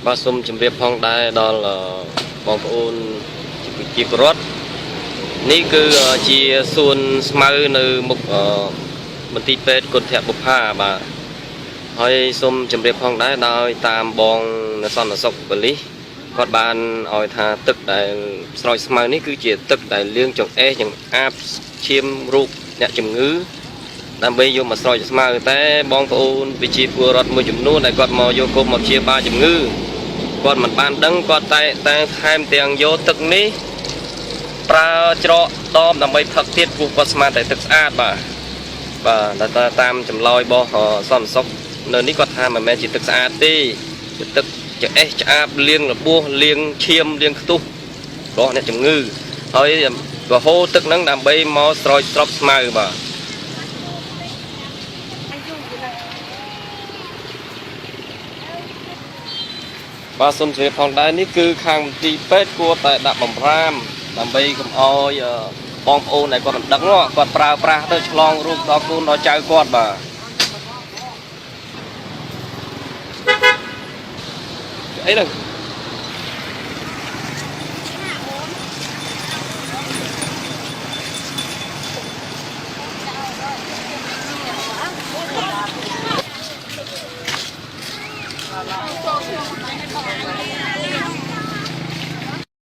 បាទសូមជម្រាបផងដែរដល់បងប្អូនជាពលរដ្ឋនេះគឺជាសួនស្មៅនៅមុខមន្ទីរពេទ្យគុណធបុប្ផាបាទហើយសូមជម្រាបផងដែរដោយតាមបងនៅសន្តិសុខប៉ូលីសគាត់បានឲ្យថាទឹកដែលស្រោចស្មៅនេះគឺជាទឹកដែលលាងចង្អេះចង្អាបឈាមរូបអ្នកជំងឺដើម្បីយកមកស្រោចស្មៅតែបងប្អូនប្រជាពលរដ្ឋមួយចំនួនដែលគាត់មកយកគប់មកព្យាបាលជំងឺគាត់មិនបានដឹងគាត់តែថែមទាំងយកទឹកនេះប្រើច្រកដបដើម្បីផឹកទៀតព្រោះគាត់ស្មានតែទឹកស្អាតបាទតាមចម្លើយរបស់សន្តិសុខនៅនេះគាត់ថាមិនមែនជាទឹកស្អាតទេជាទឹកចង្អេះឆ្អាបលាងរបួសលាងឈាមលាងខ្ទុះរបស់អ្នកជំងឺហើយក៏ហូរទឹកហ្នឹងដើម្បីមកស្រោចស្រពស្មៅបាទសូមជម្រាបផងដែរនេះគឺខាងមន្ទីរពេទ្យគួរតែដាក់បំរាមដើម្បីកុំអោយបងប្អូនដែលគាត់មិនដឹងគាត់ប្រើប្រាស់ទៅឆ្លងរូបដល់កូនដល់ចៅគាត់បាទអីហ្នឹង